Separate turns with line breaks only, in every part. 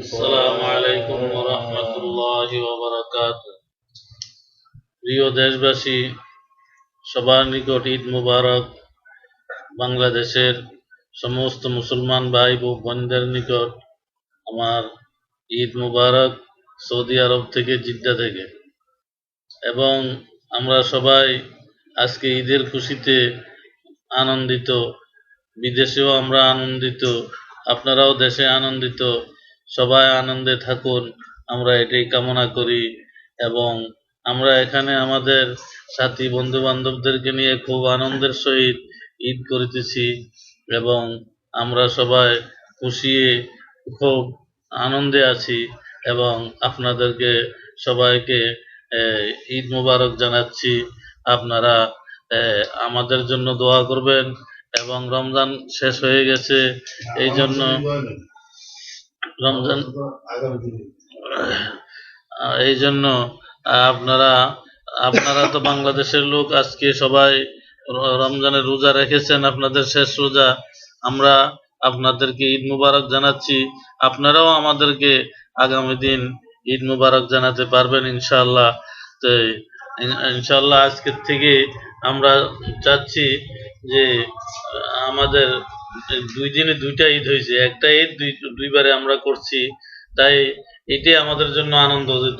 আসসালামু আলাইকুম ওয়া রাহমাতুল্লাহি ওয়া বারাকাতুহু। প্রিয় দেশবাসী, সবার নিকট ঈদ মুবারক। বাংলাদেশের সমস্ত মুসলমান ভাই বোনদের নিকট আমার ঈদ মুবারক, সৌদি আরব থেকে, জিদ্দা থেকে। এবং আমরা সবাই আজকে ঈদের খুশিতে আনন্দিত, বিদেশেও আমরা আনন্দিত, আপনারাও দেশে আনন্দিত, সবাই আনন্দে থাকুন, আমরা এটাই কামনা করি। এবং আমরা এখানে আমাদের সাথী বন্ধু বান্ধবদেরকে নিয়ে খুব আনন্দের সহিত ঈদ করিতেছি এবং আমরা সবাই খুশি, খুব আনন্দে আছি এবং আপনাদেরকে সবাইকে ঈদ মুবারক জানাচ্ছি। আপনারা আমাদের জন্য দোয়া করবেন এবং রমজান শেষ হয়ে গেছে, এই জন্য রমজান এই জন্য আপনারা আপনারা তো বাংলাদেশের লোক, আজকে সবাই রমজানের রোজা রেখেছেন, আপনাদের শেষ রোজা। আমরা আপনাদেরকে ঈদ মুবারক জানাচ্ছি। আপনারাও আমাদেরকে আগামী দিন ঈদ মুবারক জানাতে পারবেন ইনশাআল্লাহ। তো ইনশাআল্লাহ আজকের থেকে আমরা চাচ্ছি যে আমাদের 2 দিনে 2টা ঈদ হয়েছে, একটা ঈদ দুইবারে আমরা করছি, তাই এটাই আমাদের জন্য আনন্দ যে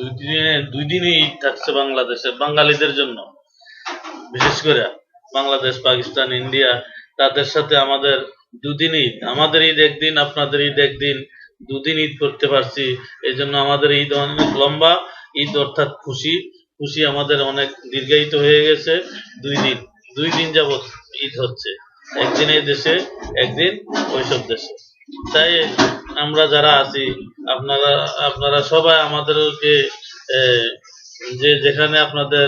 2 দিনই ঈদ থাকছে বাংলাদেশের বাঙালিদের জন্য। বিশেষ করে বাংলাদেশ, পাকিস্তান, ইন্ডিয়া, তাদের সাথে আমাদের 2 দিন ঈদ, আমাদের ঈদ একদিন, আপনাদের ঈদ একদিন, 2 দিন ঈদ করতে পারছি। এই জন্য আমাদের ঈদ অনেক লম্বা ঈদ, অর্থাৎ খুশি আমাদের অনেক দীর্ঘায়িত হয়ে গেছে। 2 দিন যাবৎ ঈদ হচ্ছে, একদিন এই দেশে, একদিন ওইসব দেশে। তাই আমরা যারা আছি, আপনারা সবাই আমাদেরকে যে যেখানে আপনাদের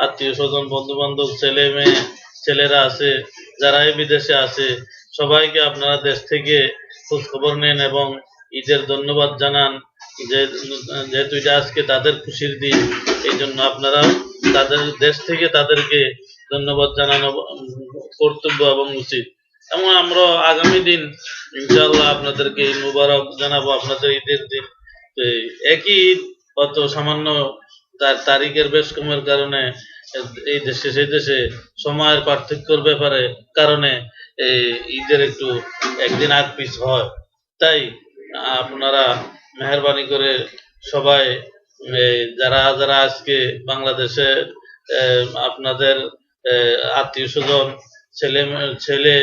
আত্মীয় স্বজন, বন্ধু বান্ধব, ছেলে মেয়ে, ছেলেরা আছে, যারাই বিদেশে আছে, সবাইকে আপনারা দেশ থেকে খোঁজ খবর নেন এবং ঈদের ধন্যবাদ জানান। যেহেতু এটা আজকে তাদের খুশির দিন, এই জন্য আপনারাও তাদের দেশ থেকে তাদেরকে ধন্যবাদ জানানো কর্তব্য এবং উচিত। এবং আমরা আগামী দিন ইনশাআল্লাহ আপনাদেরকে ঈদ মুবারক জানাবো, আপনাদের ঈদের দিন। তো একই ঈদ, কত সামান্য তারিখের বেশ কমের কারণে এই দেশে সেই দেশে সময়ের পার্থক্যের ব্যাপারে কারণে এই ঈদের একটু একদিন আগ পিছ হয়। তাই আপনারা মেহরবানি করে সবাই যারা যারা আজকে বাংলাদেশে আপনাদের আত্মীয় স্বজন, ছেলে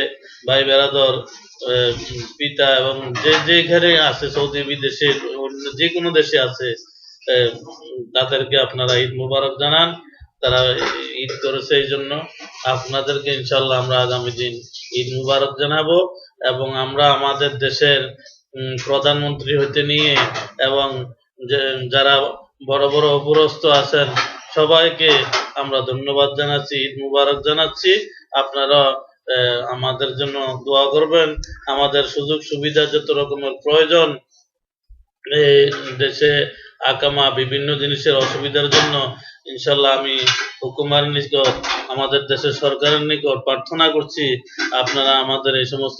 ভাই বেরাদর, পিতা এবং যেখানে আছে, সৌদি, বিদেশে, যে কোনো দেশে আছে, তাদেরকে আপনারা ঈদ মুবারক জানান। তারা ঈদ করেছে, এই জন্য আপনাদেরকে ইনশাল্লাহ আমরা আগামী দিন ঈদ মুবারক জানাবো। এবং আমরা আমাদের দেশের প্রধানমন্ত্রী হইতে নিয়ে এবং যারা বড় বড় অপরস্থ আছেন, সবাইকে আমরা ধন্যবাদ জানাচ্ছি, ঈদ মুবারক জানাচ্ছি। আপনারা আমাদের জন্য দোয়া করবেন। আমাদের সুযোগ সুবিধা যত রকমের প্রয়োজন, দেশে আকামা বিভিন্ন জিনিসের অসুবিধার জন্য ইনশাল্লাহ আমি হুকুমার নিকট, আমাদের দেশের সরকারের নিকট প্রার্থনা করছি, আপনারা আমাদের এই সমস্ত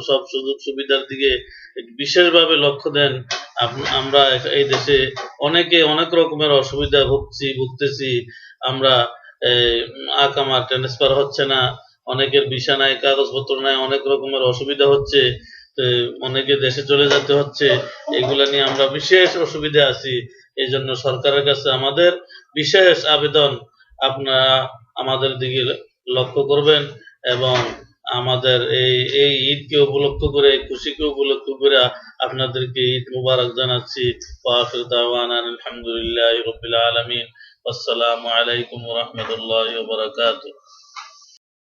সব সুযোগ সুবিধার দিকে বিশেষভাবে লক্ষ্য দেন। আমরা এই দেশে অনেক রকমের অসুবিধা ভুগতেছি। আমরা আকামা ট্রান্সফার হচ্ছে না, অনেকের ভিসা নাই, কাগজপত্র নাই, অনেক রকমের অসুবিধা হচ্ছে, অনেকে দেশে চলে যেতে হচ্ছে। এগুলা নিয়ে আমরা বিশেষ অসুবিধা আছি। এই জন্য সরকারের কাছে আমাদের বিশেষ আবেদন, আপনারা আমাদের দিকে লক্ষ্য করবেন এবং আমাদের এই ঈদকে উপলক্ষ করে, খুশিকে উপলক্ষ করে আপনাদেরকে ঈদ মুবারক জানাচ্ছি। ওয়া আখিরু দাওয়ানা আলহামদুলিল্লাহি রাব্বিল আলামিন। আসসালামু আলাইকুম ওয়া রাহমাতুল্লাহি ওয়া বারাকাতুহু।